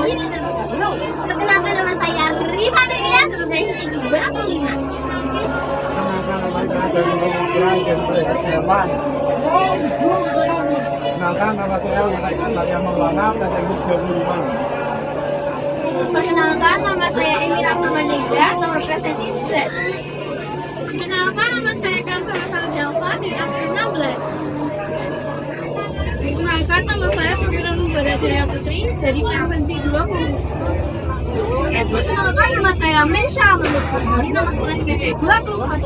ini terlebih dahulu. Perkenalkan nama saya Rifa Devia, berusia 25. Kenalkan nama saya dari Mulia dan Mereka Jerman. Kenalkan nama saya Mereka Maria Maulana dan umur 25. Perkenalkan nama saya Emira Samanega, nomor presensi 11. Perkenalkan nama saya Kansara Saljalfa dari absen 16. Perkenalkan nama saya Safira Nubada Jaya Putri dari presensi 20. Perkenalkan nama saya Mesha dari nomor presensi 21.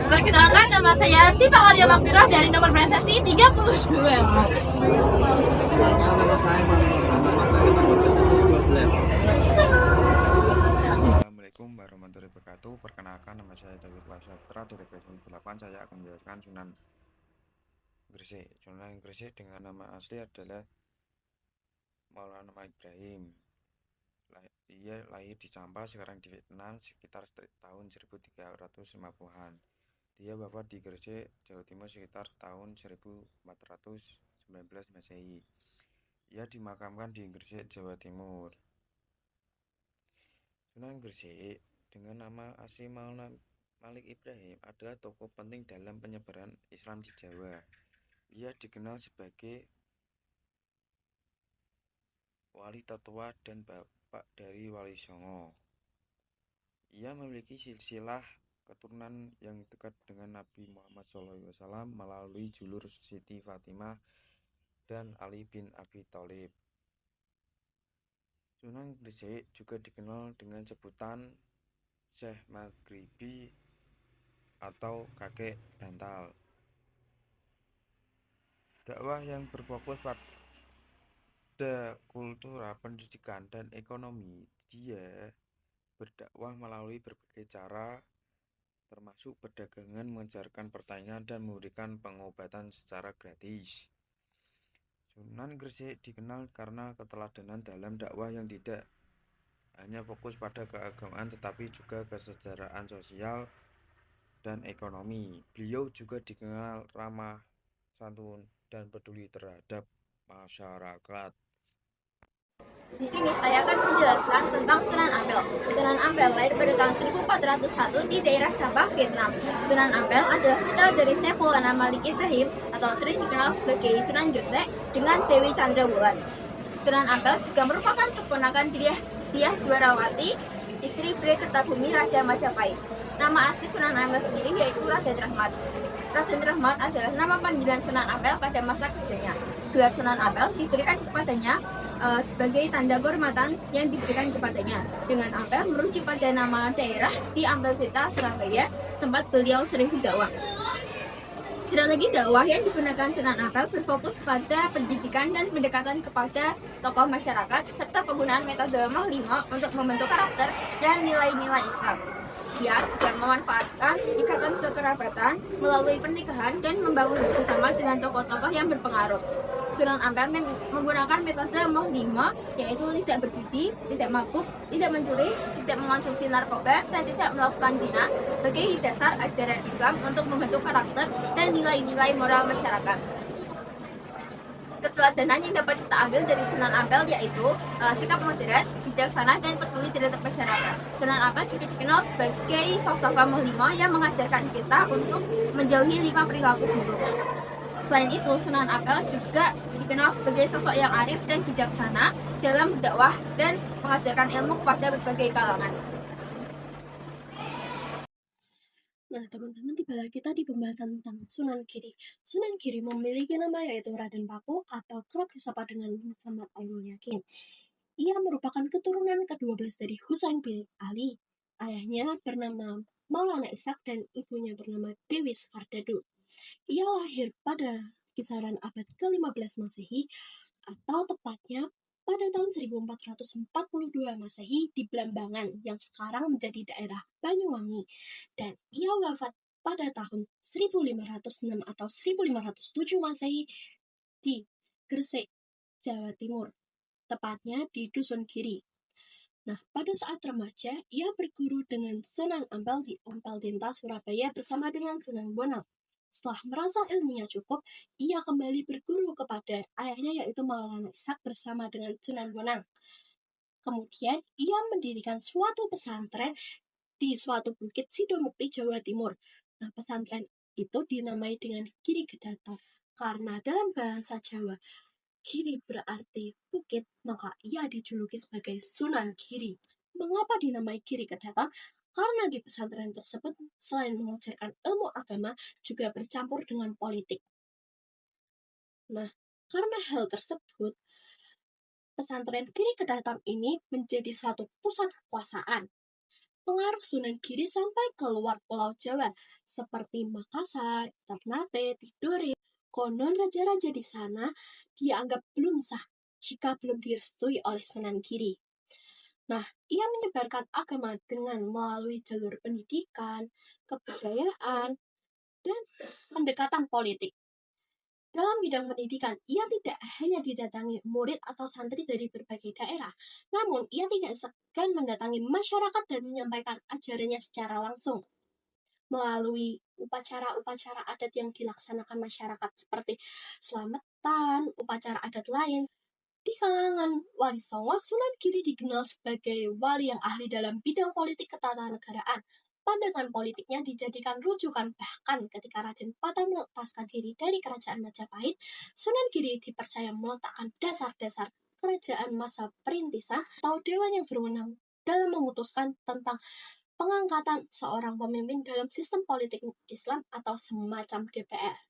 Perkenalkan nama saya Sita Walia Makbirah dari nomor presensi 32. Nama saya nomor presensi 12. Assalamualaikum warahmatullahi wabarakatuh. Perkenalkan nama saya David Wasyatra dari kelas 8. Saya akan menjelaskan Sunan Gresik. Sunan Gresik dengan nama asli adalah Maulana Ibrahim. Dia lahir di Champa, sekarang di Vietnam, sekitar tahun 1350-an. Dia wafat di Gresik, Jawa Timur sekitar tahun 1419 Masehi. Ia dimakamkan di Gresik, Jawa Timur. Sunan Gresik dengan nama asli Maulana Malik Ibrahim adalah tokoh penting dalam penyebaran Islam di Jawa. Ia dikenal sebagai wali tertua dan bapak dari Wali Songo. Ia memiliki silsilah keturunan yang dekat dengan Nabi Muhammad SAW melalui julur Siti Fatimah dan Ali bin Abi Thalib. Sunan Gresik juga dikenal dengan sebutan Syekh Maghribi atau kakek bantal. Dakwah yang berfokus pada kultur, pendidikan, dan ekonomi. Dia berdakwah melalui berbagai cara, termasuk perdagangan, mengajarkan pertanian, dan memberikan pengobatan secara gratis. Sunan Gresik dikenal karena keteladanan dalam dakwah yang tidak hanya fokus pada keagamaan tetapi juga kesejahteraan sosial dan ekonomi. Beliau juga dikenal ramah, santun, dan peduli terhadap masyarakat. Di sini saya akan menjelaskan tentang Sunan Ampel. Sunan Ampel lahir pada tahun 1401 di daerah Champa, Vietnam. Sunan Ampel adalah putra dari Syekh Maulana Malik Ibrahim atau sering dikenal sebagai Sunan Gresik dengan Dewi Chandra Wulan. Sunan Ampel juga merupakan keponakan Diah Dwarawati, istri Bre Kertabumi Raja Majapahit. Nama asli Sunan Ampel sendiri yaitu Raden Rahmat. Raden Rahmat adalah nama panggilan Sunan Ampel pada masa kecilnya. Gelar Sunan Ampel diberikan kepadanya sebagai tanda kehormatan yang diberikan kepadanya. Dengan Ampel merujuk pada nama daerah di Ampelvita, Surabaya, tempat beliau sering berdakwah. Strategi dakwah yang digunakan Sunan Ampel berfokus pada pendidikan dan pendekatan kepada tokoh masyarakat serta penggunaan metode Moh Lima untuk membentuk karakter dan nilai-nilai Islam. Dia juga memanfaatkan ikatan kekerabatan melalui pernikahan dan membangun bersama dengan tokoh-tokoh yang berpengaruh. Sunan Ampel menggunakan metode Moh Lima, yaitu tidak berjudi, tidak mabuk, tidak mencuri, tidak mengonsumsi narkoba, dan tidak melakukan zina sebagai dasar ajaran Islam untuk membentuk karakter dan nilai-nilai moral masyarakat. Keteladanan yang dapat kita ambil dari Sunan Ampel yaitu sikap moderat, bijaksana, dan peduli terhadap masyarakat. Sunan Ampel juga dikenal sebagai falsafah Moh Lima yang mengajarkan kita untuk menjauhi 5 perilaku buruk. Selain itu, Sunan Ampel juga dikenal sebagai sosok yang arif dan bijaksana dalam berdakwah dan mengajarkan ilmu kepada berbagai kalangan. Nah, teman-teman, tibalah kita di pembahasan tentang Sunan Giri. Sunan Giri memiliki nama yaitu Raden Paku atau kerap disapa dengan Muhammad Ainul Yakin. Ia merupakan keturunan ke-12 dari Husain bin Ali. Ayahnya bernama Maulana Ishak dan ibunya bernama Dewi Sekardadu. Ia lahir pada kisaran abad ke-15 Masehi atau tepatnya pada tahun 1442 Masehi di Blambangan yang sekarang menjadi daerah Banyuwangi, dan ia wafat pada tahun 1506 atau 1507 Masehi di Gresik, Jawa Timur, tepatnya di Dusun Giri. Nah, pada saat remaja, ia berguru dengan Sunan Ampel di Ampel Denta, Surabaya bersama dengan Sunan Bonang. Setelah merasa ilmunya cukup, ia kembali berguru kepada ayahnya yaitu Maulana Ishak bersama dengan Sunan Bonang. Kemudian ia mendirikan suatu pesantren di suatu bukit Sidomukti, Jawa Timur. Nah, pesantren itu dinamai dengan Giri Kedaton karena dalam bahasa Jawa Giri berarti bukit, maka ia dijuluki sebagai Sunan Giri. Mengapa dinamai Giri Kedaton? Karena di pesantren tersebut selain mengajarkan ilmu agama juga bercampur dengan politik. Nah, karena hal tersebut, pesantren Giri Kedaton ini menjadi suatu pusat kekuasaan. Pengaruh Sunan Giri sampai ke luar Pulau Jawa, seperti Makassar, Ternate, Tidore. Konon raja-raja di sana dianggap belum sah jika belum direstui oleh Sunan Giri. Nah, ia menyebarkan agama dengan melalui jalur pendidikan, kebudayaan, dan pendekatan politik. Dalam bidang pendidikan, ia tidak hanya didatangi murid atau santri dari berbagai daerah, namun ia tidak segan mendatangi masyarakat dan menyampaikan ajarannya secara langsung melalui upacara-upacara adat yang dilaksanakan masyarakat seperti selamatan, upacara adat lain. Di kalangan Wali Songo, Sunan Giri dikenal sebagai wali yang ahli dalam bidang politik ketatanegaraan. Pandangan politiknya dijadikan rujukan, bahkan ketika Raden Patah melepaskan diri dari kerajaan Majapahit, Sunan Giri dipercaya meletakkan dasar-dasar kerajaan masa perintisan atau dewan yang berwenang dalam memutuskan tentang pengangkatan seorang pemimpin dalam sistem politik Islam atau semacam DPR.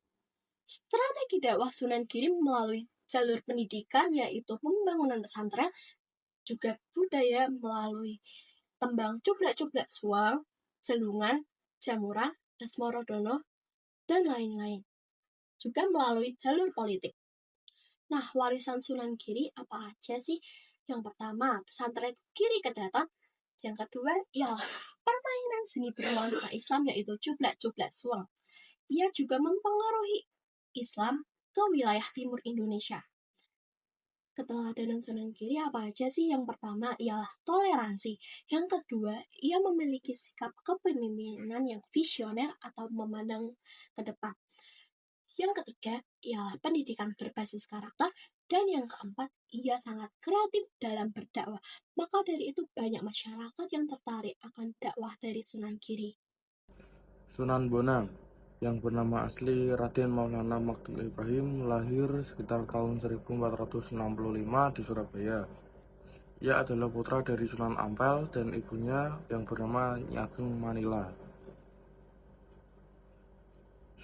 Strategi dakwah Sunan Giri melalui jalur pendidikan yaitu pembangunan pesantren, juga budaya melalui tembang cublak-cublak suang, jelungan, jamuran, dasmorodono, dan lain-lain. Juga melalui jalur politik. Nah, warisan Sunan Giri apa aja sih? Yang pertama, pesantren Giri Kedaton. Yang kedua, ialah permainan seni bernuansa Islam yaitu cublak-cublak suang. Ia juga mempengaruhi Islam ke wilayah timur Indonesia. Keteladanan Sunan Giri apa aja sih? Yang pertama ialah toleransi. Yang kedua, ia memiliki sikap kepemimpinan yang visioner atau memandang ke depan. Yang ketiga ialah pendidikan berbasis karakter. Dan yang keempat, ia sangat kreatif dalam berdakwah. Maka dari itu banyak masyarakat yang tertarik akan dakwah dari Sunan Giri. Sunan Bonang, yang bernama asli Raden Maulana Magdul Ibrahim, lahir sekitar tahun 1465 di Surabaya. Ia adalah putra dari Sunan Ampel dan ibunya yang bernama Nyi Ageng Manila.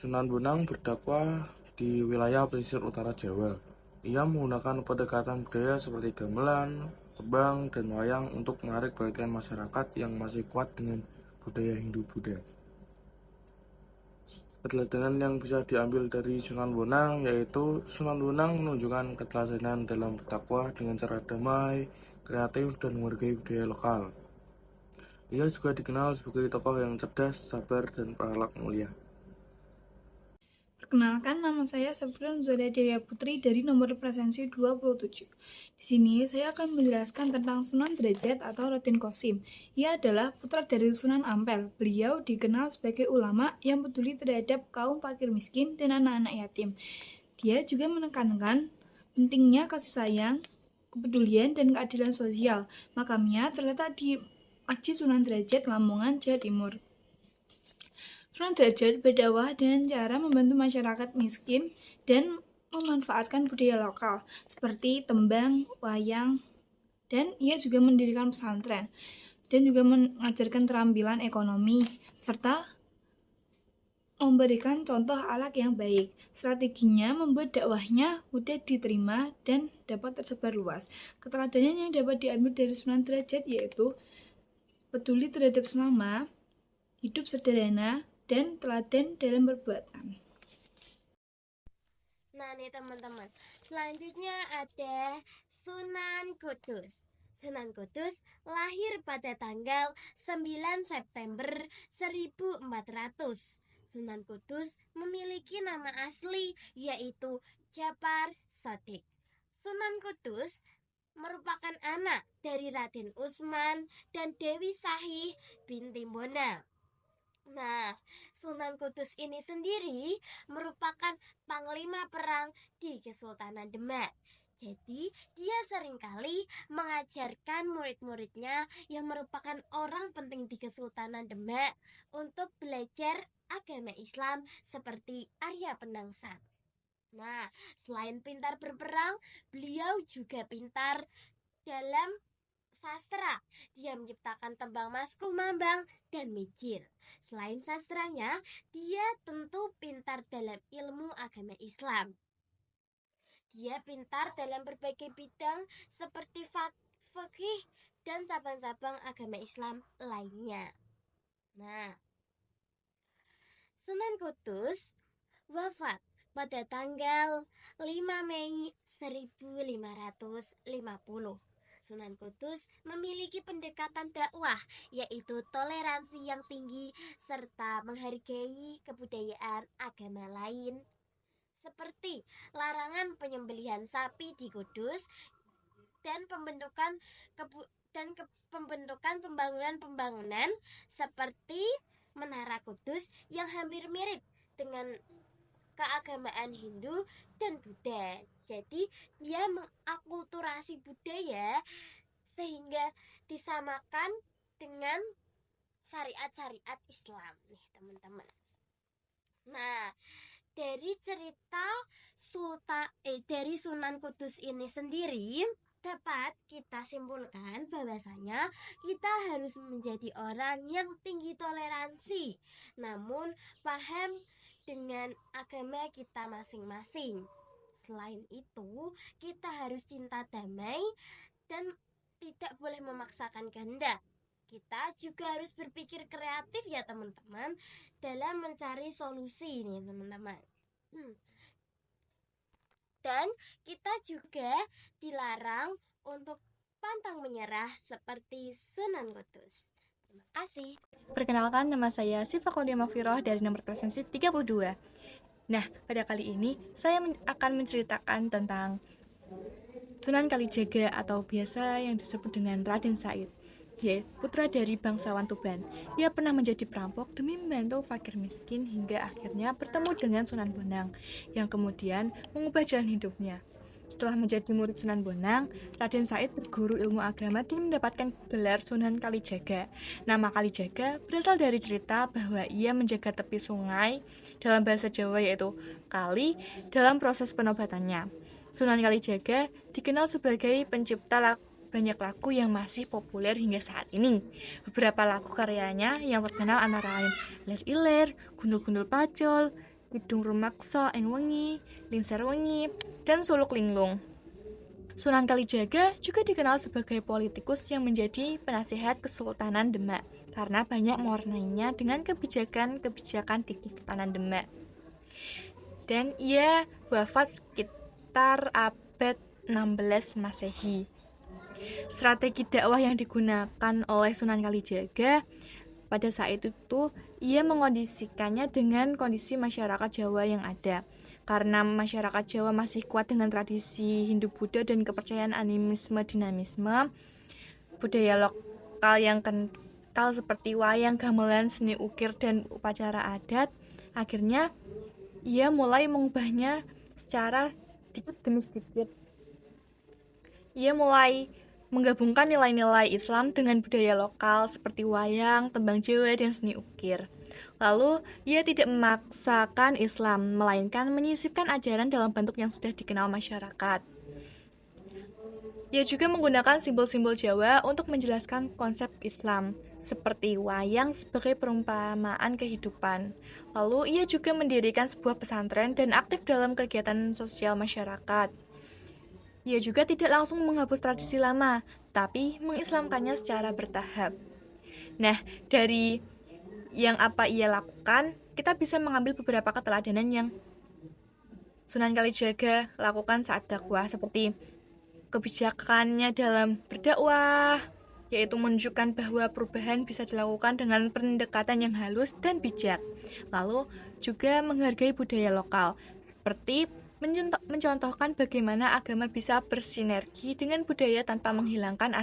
Sunan Bonang berdakwah di wilayah pesisir utara Jawa. Ia menggunakan pendekatan budaya seperti gamelan, tebang, dan wayang untuk menarik perhatian masyarakat yang masih kuat dengan budaya Hindu-Buddha. Keteladanan yang bisa diambil dari Sunan Bonang yaitu Sunan Bonang menunjukkan keteladanan dalam berdakwah dengan cara damai, kreatif, dan menghargai budaya lokal. Ia juga dikenal sebagai tokoh yang cerdas, sabar, dan berakhlak mulia. Perkenalkan, nama saya Safrun Zoradelia Putri dari nomor presensi 27. Di sini saya akan menjelaskan tentang Sunan Derajat atau Raden Qasim. Ia adalah putra dari Sunan Ampel. Beliau dikenal sebagai ulama yang peduli terhadap kaum fakir miskin dan anak-anak yatim. Dia juga menekankan pentingnya kasih sayang, kepedulian, dan keadilan sosial. Makamnya terletak di Masjid Sunan Derajat, Lamongan, Jawa Timur. Sunan Derajat berdakwah dengan cara membantu masyarakat miskin dan memanfaatkan budaya lokal seperti tembang, wayang, dan ia juga mendirikan pesantren dan juga mengajarkan keterampilan ekonomi serta memberikan contoh akhlak yang baik. Strateginya membuat dakwahnya mudah diterima dan dapat tersebar luas. Keteladanan yang dapat diambil dari Sunan Derajat yaitu peduli terhadap sesama, hidup sederhana, dan teladan dalam perbuatan. Nah nih teman-teman, selanjutnya ada Sunan Kudus. Sunan Kudus lahir pada tanggal 9 September 1400. Sunan Kudus memiliki nama asli yaitu Japar Sodik. Sunan Kudus merupakan anak dari Raden Utsman dan Dewi Sahih binti Bona. Nah, Sunan Kudus ini sendiri merupakan panglima perang di Kesultanan Demak. Jadi, dia seringkali mengajarkan murid-muridnya yang merupakan orang penting di Kesultanan Demak untuk belajar agama Islam seperti Arya Penangsang. Nah, selain pintar berperang, beliau juga pintar dalam sastra. Dia menciptakan tembang Masku Mambang dan Mijil. Selain sastranya, dia tentu pintar dalam ilmu agama Islam. Dia pintar dalam berbagai bidang seperti fikih dan cabang-cabang agama Islam lainnya. Nah, Sunan Kudus wafat pada tanggal 5 Mei 1550. Sunan Kudus memiliki pendekatan dakwah, yaitu toleransi yang tinggi serta menghargai kebudayaan agama lain, seperti larangan penyembelihan sapi di Kudus dan pembentukan pembangunan seperti Menara Kudus yang hampir mirip dengan keagamaan Hindu dan Buddha. Jadi dia mengakulturasi budaya sehingga disamakan dengan syariat-syariat Islam nih teman-teman. Nah, dari cerita dari Sunan Kudus ini sendiri dapat kita simpulkan bahwasanya kita harus menjadi orang yang tinggi toleransi, namun paham dengan agama kita masing-masing. Selain itu, kita harus cinta damai dan tidak boleh memaksakan kehendak. Kita juga harus berpikir kreatif ya teman-teman dalam mencari solusi nih teman-teman. Dan kita juga dilarang untuk pantang menyerah seperti Sunan Kudus. Terima kasih. Perkenalkan, nama saya Siva Claudia Mafiroh dari nomor presensi 32. Nah, pada kali ini saya akan menceritakan tentang Sunan Kalijaga atau biasa yang disebut dengan Raden Said, yaitu putra dari bangsawan Tuban. Ia pernah menjadi perampok demi membantu fakir miskin hingga akhirnya bertemu dengan Sunan Bonang yang kemudian mengubah jalan hidupnya. Setelah menjadi murid Sunan Bonang, Raden Said berguru ilmu agama dan mendapatkan gelar Sunan Kalijaga. Nama Kalijaga berasal dari cerita bahwa ia menjaga tepi sungai dalam bahasa Jawa yaitu kali dalam proses penobatannya. Sunan Kalijaga dikenal sebagai pencipta banyak lagu yang masih populer hingga saat ini. Beberapa lagu karyanya yang terkenal antara lain Ler Iler, Gundul-Gundul Pacul, Kidung Rumaksa Ing Wengi, Lingser Wengi, dan Suluk Linglung. Sunan Kalijaga juga dikenal sebagai politikus yang menjadi penasihat Kesultanan Demak karena banyak mewarnainya dengan kebijakan-kebijakan di Kesultanan Demak. Dan ia wafat sekitar abad 16 Masehi. Strategi dakwah yang digunakan oleh Sunan Kalijaga pada saat itu ia mengkondisikannya dengan kondisi masyarakat Jawa yang ada. Karena masyarakat Jawa masih kuat dengan tradisi Hindu-Buddha dan kepercayaan animisme-dinamisme, budaya lokal yang kental seperti wayang, gamelan, seni ukir, dan upacara adat, akhirnya ia mulai mengubahnya secara sedikit demi sedikit. Ia mulai menggabungkan nilai-nilai Islam dengan budaya lokal seperti wayang, tembang Jawa, dan seni ukir. Lalu, ia tidak memaksakan Islam, melainkan menyisipkan ajaran dalam bentuk yang sudah dikenal masyarakat. Ia juga menggunakan simbol-simbol Jawa untuk menjelaskan konsep Islam, seperti wayang sebagai perumpamaan kehidupan. Lalu, ia juga mendirikan sebuah pesantren dan aktif dalam kegiatan sosial masyarakat. Ia juga tidak langsung menghapus tradisi lama, tapi mengislamkannya secara bertahap. Nah, dari yang apa ia lakukan, kita bisa mengambil beberapa keteladanan yang Sunan Kalijaga lakukan saat dakwah, seperti kebijakannya dalam berdakwah, yaitu menunjukkan bahwa perubahan bisa dilakukan dengan pendekatan yang halus dan bijak. Lalu juga menghargai budaya lokal, seperti mencontohkan bagaimana agama bisa bersinergi dengan budaya tanpa menghilangkan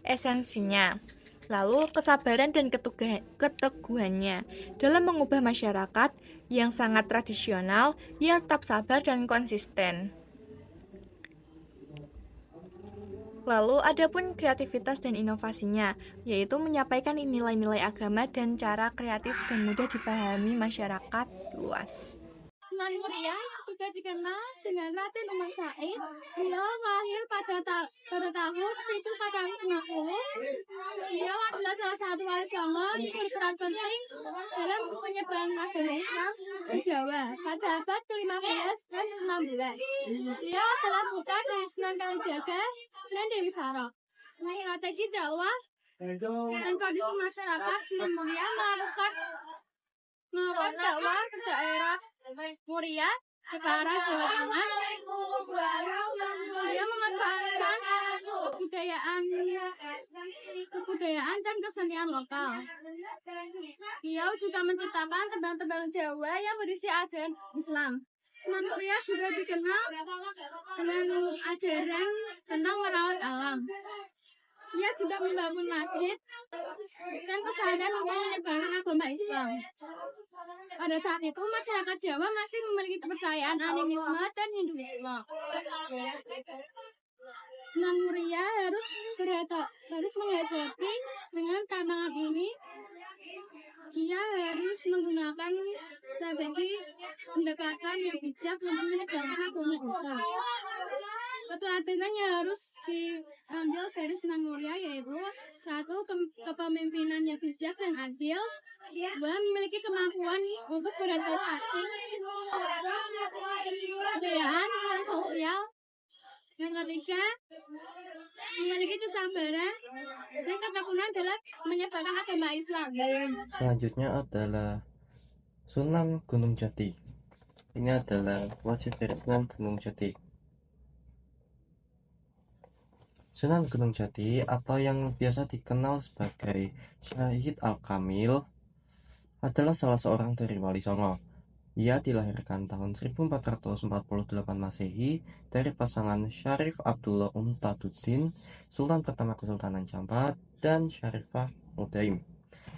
esensinya. Lalu kesabaran dan keteguhannya dalam mengubah masyarakat yang sangat tradisional, ia tetap sabar dan konsisten. Lalu ada pun kreativitas dan inovasinya, yaitu menyampaikan nilai-nilai agama dan cara kreatif dan mudah dipahami masyarakat luas. Sunan Muria yang juga dikenal dengan Raden Umar Said, beliau lahir pada tahun 750. Beliau adalah salah satu wali songo yang berperan penting dalam penyebaran agama Islam di Jawa pada abad ke-15 dan 16. Beliau adalah putra dari Sunan Kalijaga dan Dewi Saro. Strategi dakwah dan kondisi masyarakat, Sunan Muria melakukan dakwah ke daerah Muria, Jepara, Jawa Tengah. Dia memanfaatkan kebudayaan dan kesenian lokal. Beliau juga menciptakan tembang-tembang Jawa yang berisi ajaran Islam. Sunan Muria juga dikenal dengan ajaran tentang merawat alam. Dia juga membangun masjid dan pesantren untuk menyebarkan agama Islam. Pada saat itu, masyarakat Jawa masih memiliki kepercayaan animisme dan Hinduisme. Sunan Muria harus menghadapi dengan tantangan ini. Ia harus menggunakan strategi pendekatan yang bijak untuk menyebarkan agama Islam. Keteladanan yang harus diambil dari Sunan Muria yaitu 1. Kepemimpinan yang bijak dan adil, 2. Memiliki kemampuan untuk beradaptasi, kebudayaan dan sosial, yang ketiga memiliki kesabaran dan ketekunan dalam menyebarkan agama Islam. Selanjutnya adalah Sunan Gunung Jati. Ini adalah wajah dari Sunan Gunung Jati. Sunan Gunung Jati atau yang biasa dikenal sebagai Syahid Al-Kamil adalah salah seorang dari Wali Songo. Ia dilahirkan tahun 1448 Masehi dari pasangan Syarif Abdullah Taduddin, Sultan pertama Kesultanan Jambat, dan Syarifah Mudaim.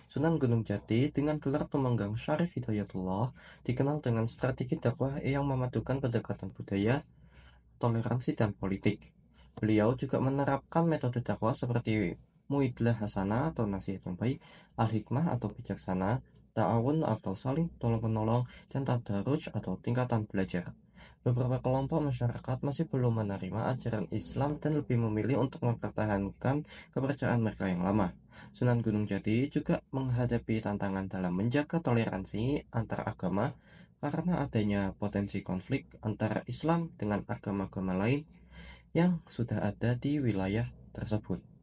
Sunan Gunung Jati dengan gelar Tumenggang Syarif Hidayatullah dikenal dengan strategi dakwah yang memadukan pendekatan budaya, toleransi, dan politik. Beliau juga menerapkan metode dakwah seperti Muidlah Hasanah atau nasihat yang baik, Al-Hikmah atau bijaksana, Ta'awun atau saling tolong-menolong, dan Tadarruj atau tingkatan belajar. Beberapa kelompok masyarakat masih belum menerima ajaran Islam dan lebih memilih untuk mempertahankan kepercayaan mereka yang lama. Sunan Gunung Jati juga menghadapi tantangan dalam menjaga toleransi antar agama karena adanya potensi konflik antara Islam dengan agama-agama lain yang sudah ada di wilayah tersebut.